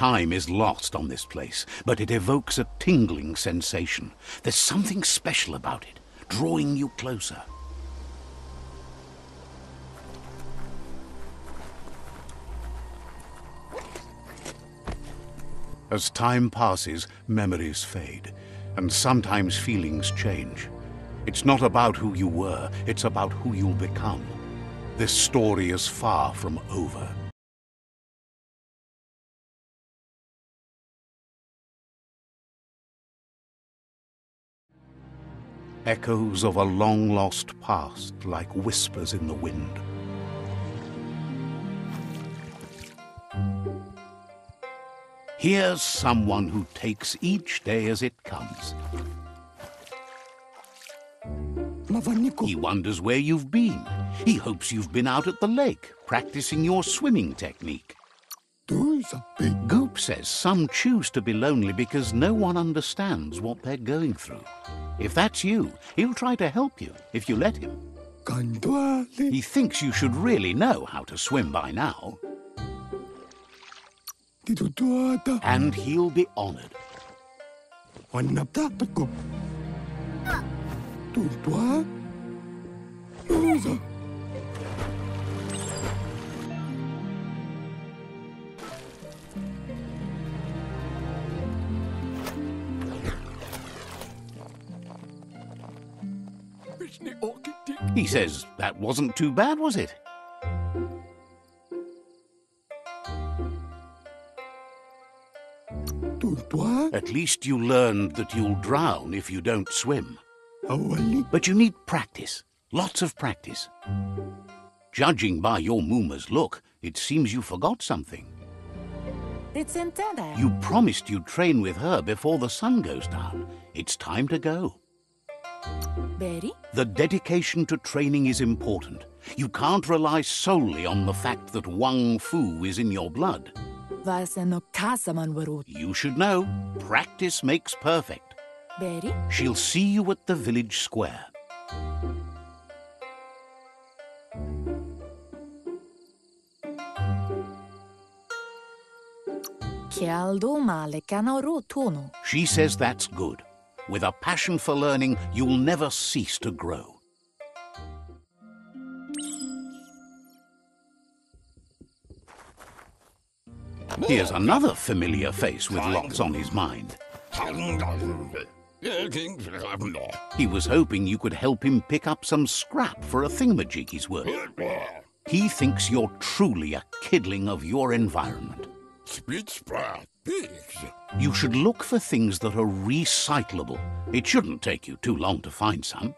Time is lost on this place, but it evokes a tingling sensation. There's something special about it, drawing you closer. As time passes, memories fade, and sometimes feelings change. It's not about who you were, it's about who you'll become. This story is far from over. Echoes of a long-lost past, like whispers in the wind. Here's someone who takes each day as it comes. He wonders where you've been. He hopes you've been out at the lake, practicing your swimming technique. Goop says some choose to be lonely because no one understands what they're going through. If that's you, he'll try to help you if you let him. He thinks you should really know how to swim by now. And he'll be honored. He says, that wasn't too bad, was it? At least you learned that you'll drown if you don't swim. But you need practice, lots of practice. Judging by your Mooma's look, it seems you forgot something. You promised you'd train with her before the sun goes down. It's time to go. The dedication to training is important. You can't rely solely on the fact that Wang Fu is in your blood. You should know, practice makes perfect. She'll see you at the village square. She says that's good. With a passion for learning, you'll never cease to grow. Here's another familiar face with lots on his mind. He was hoping you could help him pick up some scrap for a thingamajig he's working. He thinks you're truly a kidling of your environment. You should look for things that are recyclable. It shouldn't take you too long to find some.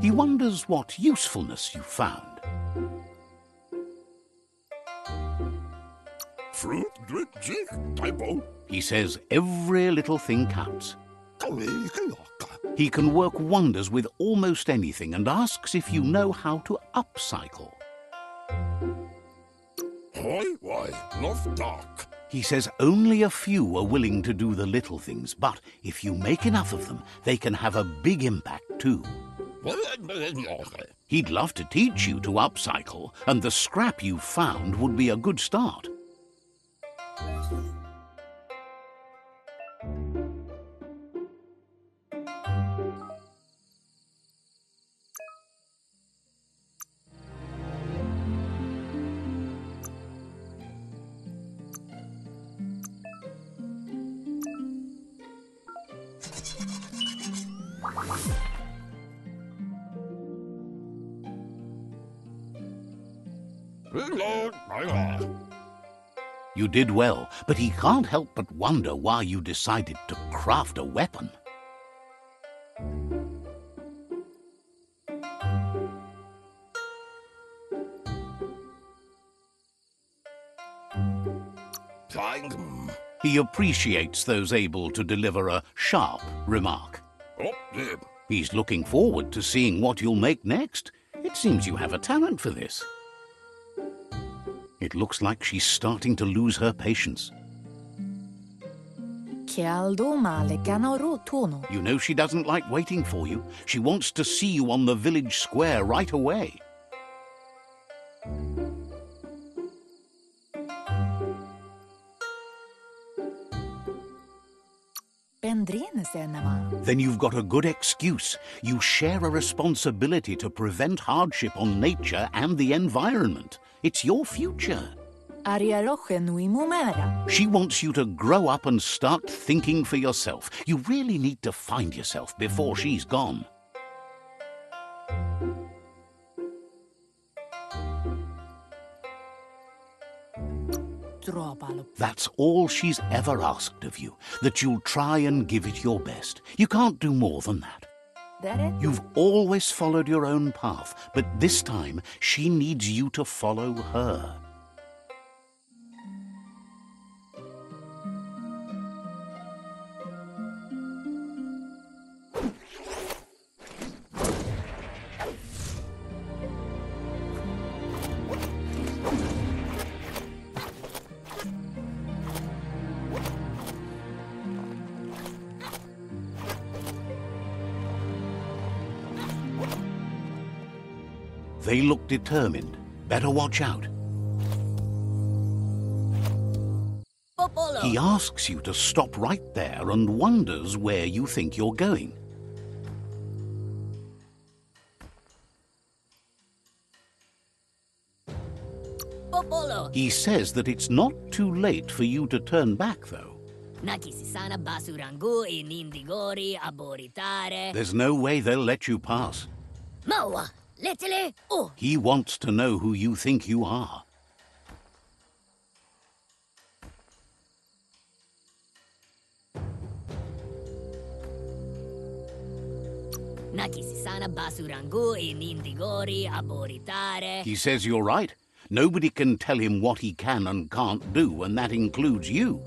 He wonders what usefulness you found. He says every little thing counts. He can work wonders with almost anything and asks if you know how to upcycle. He says only a few are willing to do the little things, but if you make enough of them, they can have a big impact too. He'd love to teach you to upcycle, and the scrap you found would be a good start. You did well, but he can't help but wonder why you decided to craft a weapon. He appreciates those able to deliver a sharp remark. He's looking forward to seeing what you'll make next. It seems you have a talent for this. It looks like she's starting to lose her patience. You know she doesn't like waiting for you. She wants to see you on the village square right away. Then you've got a good excuse. You share a responsibility to prevent hardship on nature and the environment. It's your future. She wants you to grow up and start thinking for yourself. You really need to find yourself before she's gone. That's all she's ever asked of you, that you'll try and give it your best. You can't do more than that. You've always followed your own path, but this time she needs you to follow her. They look determined. Better watch out. He asks you to stop right there and wonders where you think you're going. He says that it's not too late for you to turn back, though. There's no way they'll let you pass. He wants to know who you think you are. He says you're right. Nobody can tell him what he can and can't do, and that includes you.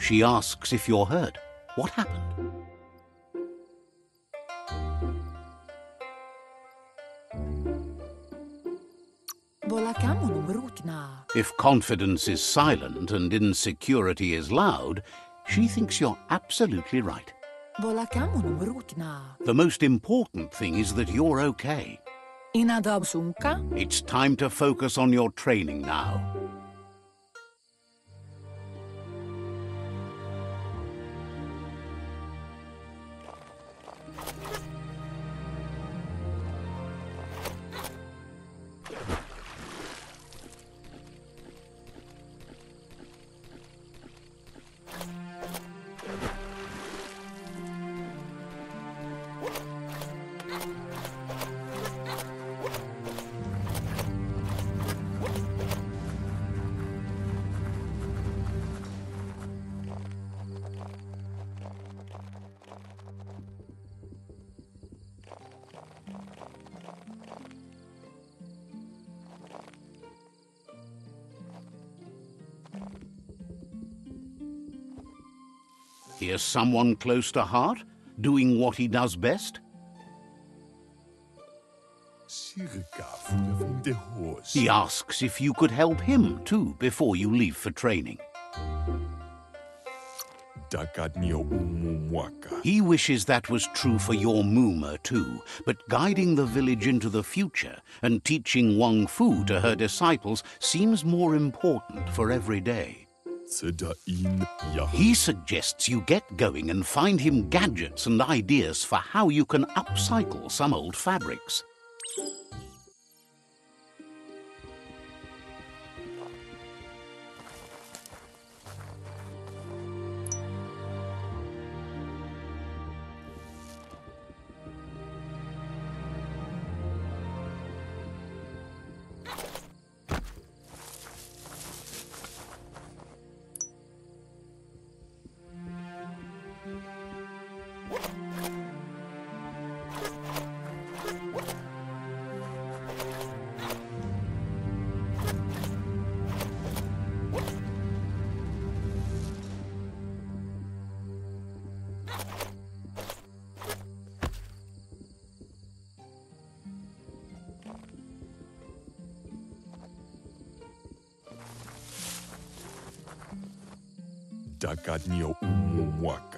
She asks if you're hurt. What happened? If confidence is silent and insecurity is loud, she thinks you're absolutely right. The most important thing is that you're okay. It's time to focus on your training now. Here's someone close to heart, doing what he does best. Circa voor de the horse. He asks if you could help him too before you leave for training. He wishes that was true for your Mooma too, but guiding the village into the future and teaching Wang Fu to her disciples seems more important for every day. He suggests you get going and find him gadgets and ideas for how you can upcycle some old fabrics.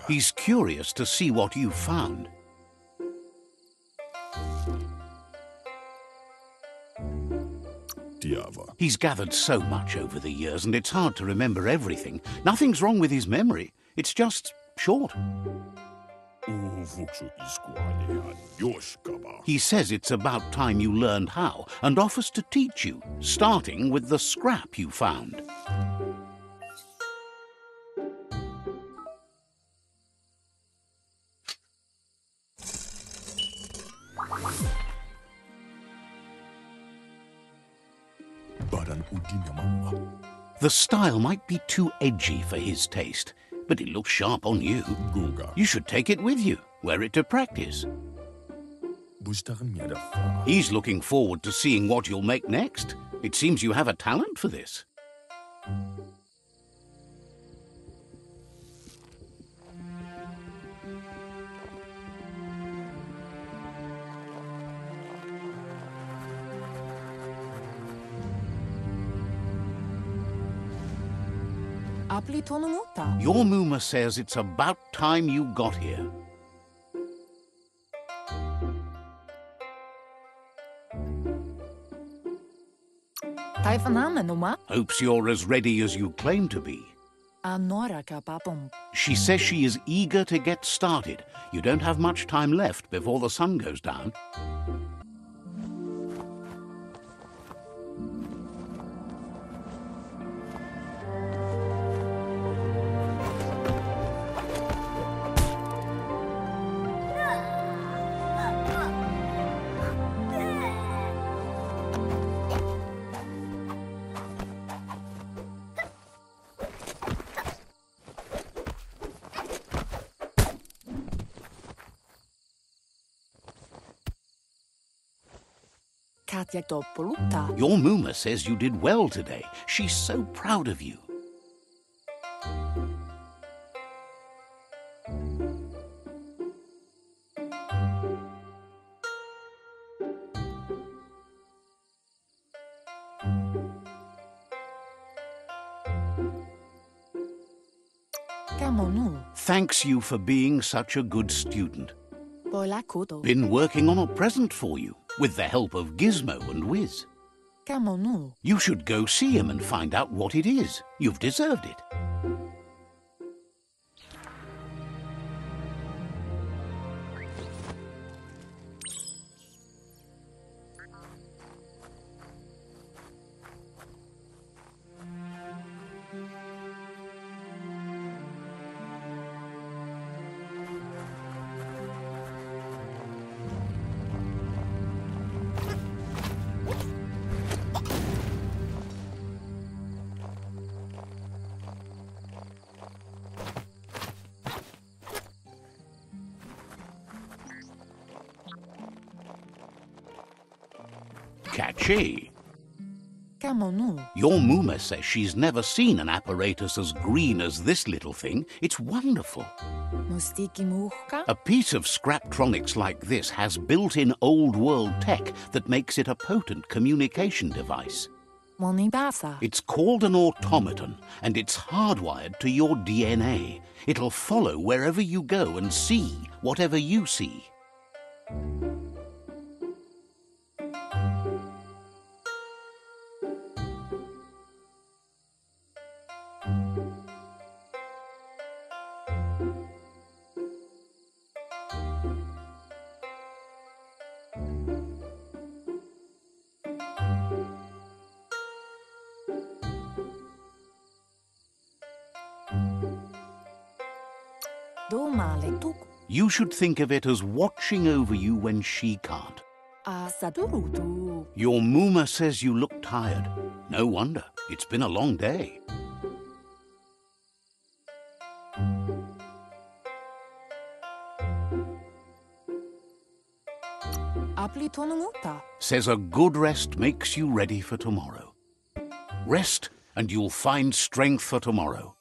He's curious to see what you've found. He's gathered so much over the years, and it's hard to remember everything. Nothing's wrong with his memory. It's just short. He says it's about time you learned how, and offers to teach you, starting with the scrap you found. The style might be too edgy for his taste, but it looks sharp on you. You should take it with you, wear it to practice. He's looking forward to seeing what you'll make next. It seems you have a talent for this. Your Mooma says it's about time you got here. Hopes you're as ready as you claim to be. She says she is eager to get started. You don't have much time left before the sun goes down. Your Mooma says you did well today. She's so proud of you. Thanks you for being such a good student. Been working on a present for you, with the help of Gizmo and Wiz. You should go see him and find out what it is. You've deserved it. Catchy. Your Muma says she's never seen an apparatus as green as this little thing. It's wonderful. A piece of Scraptronics like this has built-in old-world tech that makes it a potent communication device. It's called an automaton, and it's hardwired to your DNA. It'll follow wherever you go and see whatever you see. You should think of it as watching over you when she can't. Your Muma says you look tired. No wonder. It's been a long day. Says a good rest makes you ready for tomorrow. Rest and you'll find strength for tomorrow.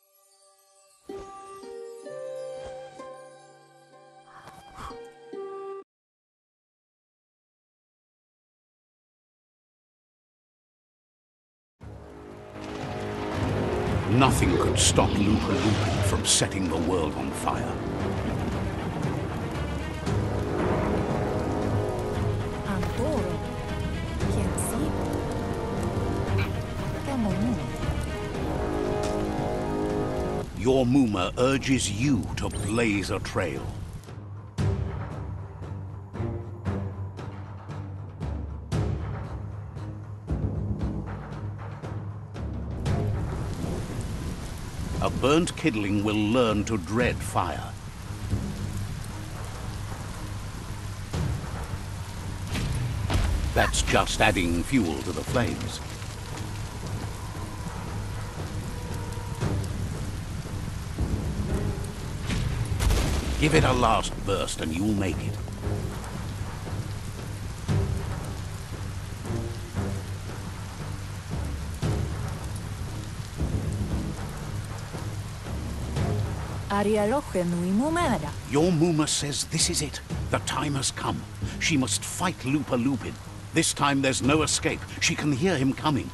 Nothing could stop Lupa Lupin from setting the world on fire. Your Muma urges you to blaze a trail. A burnt kidling will learn to dread fire. That's just adding fuel to the flames. Give it a last burst and you'll make it. Your Muma says this is it. The time has come. She must fight Lupa Lupin. This time there's no escape. She can hear him coming.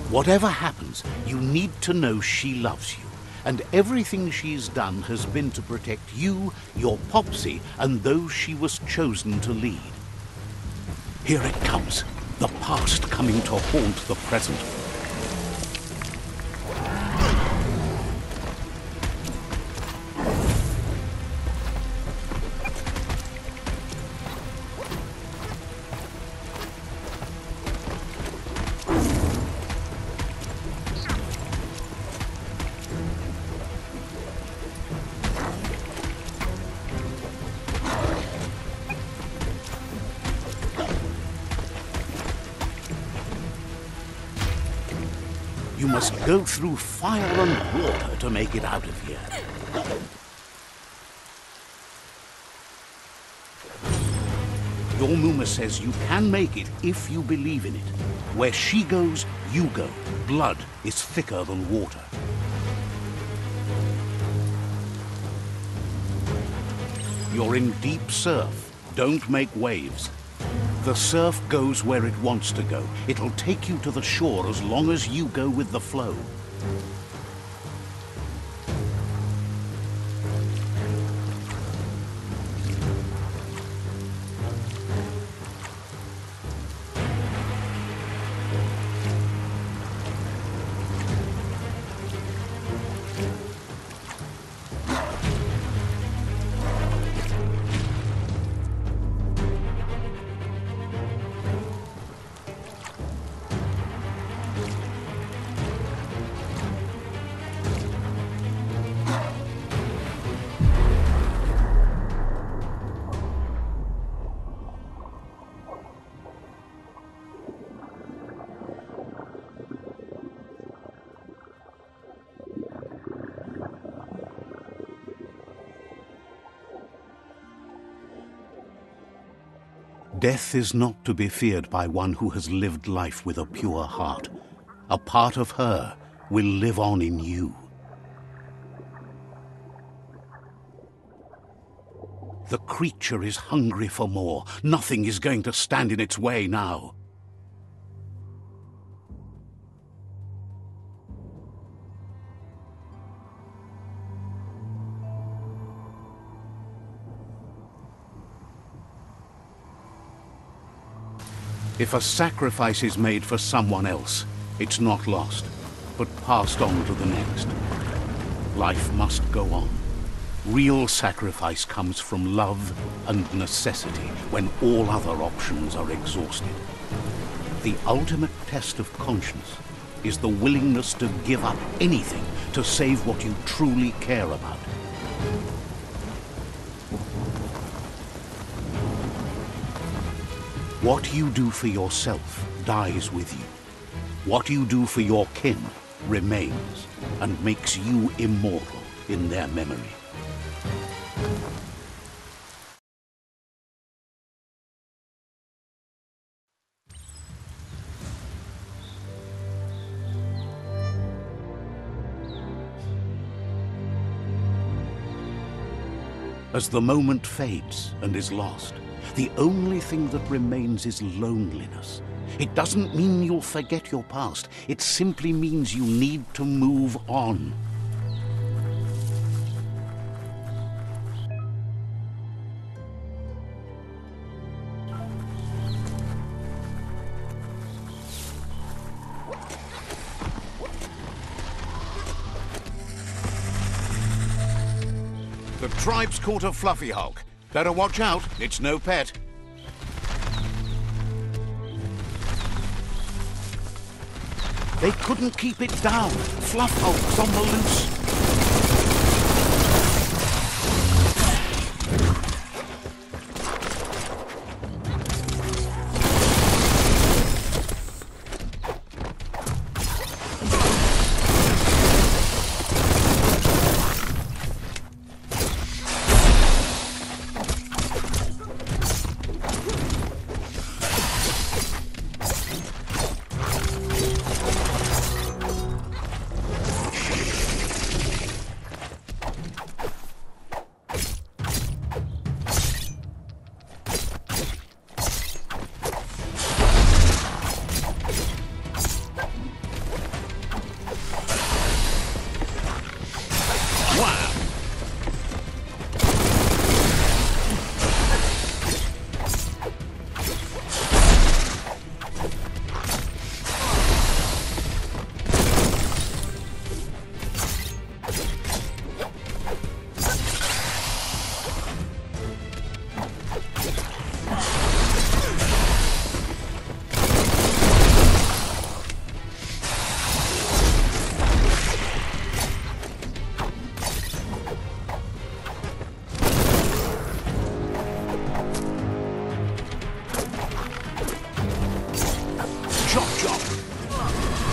Whatever happens, you need to know she loves you. And everything she's done has been to protect you, your Popsy, and those she was chosen to lead. Here it comes. The past coming to haunt the present. You must go through fire and water to make it out of here. Your Muma says you can make it if you believe in it. Where she goes, you go. Blood is thicker than water. You're in deep surf. Don't make waves. The surf goes where it wants to go. It'll take you to the shore as long as you go with the flow. Death is not to be feared by one who has lived life with a pure heart. A part of her will live on in you. The creature is hungry for more. Nothing is going to stand in its way now. If a sacrifice is made for someone else, it's not lost, but passed on to the next. Life must go on. Real sacrifice comes from love and necessity when all other options are exhausted. The ultimate test of conscience is the willingness to give up anything to save what you truly care about. What you do for yourself dies with you. What you do for your kin remains and makes you immortal in their memory. As the moment fades and is lost, the only thing that remains is loneliness. It doesn't mean you'll forget your past. It simply means you need to move on. The tribe's caught a fluffy hulk. Better watch out, it's no pet. They couldn't keep it down. Fluff hulk's on the loose.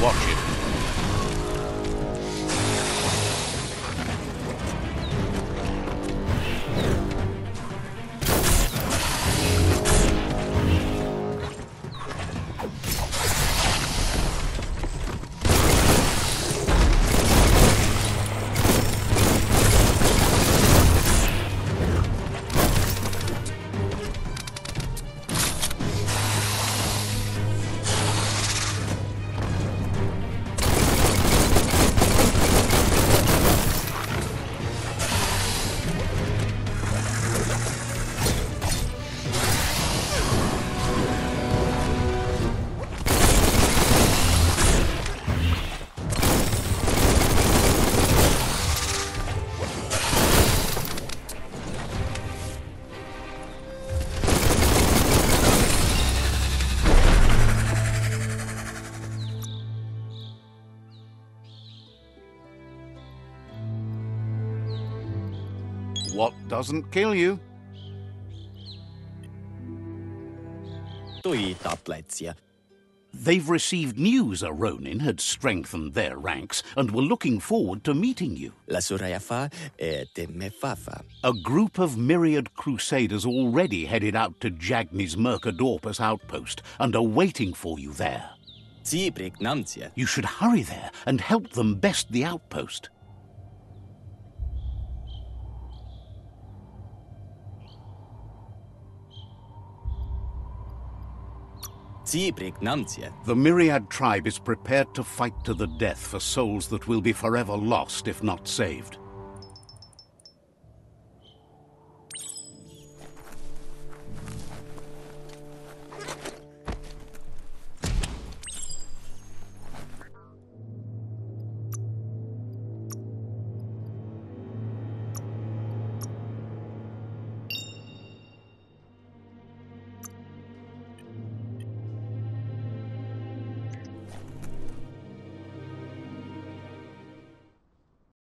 Watch it. What doesn't kill you? Tui taplets ja. They've received news a Ronin had strengthened their ranks and were looking forward to meeting you. La Surayafa te mefafa. A group of myriad crusaders already headed out to Jagni's Mercadorpus outpost and are waiting for you there. You should hurry there and help them best the outpost. The Myriad tribe is prepared to fight to the death for souls that will be forever lost if not saved.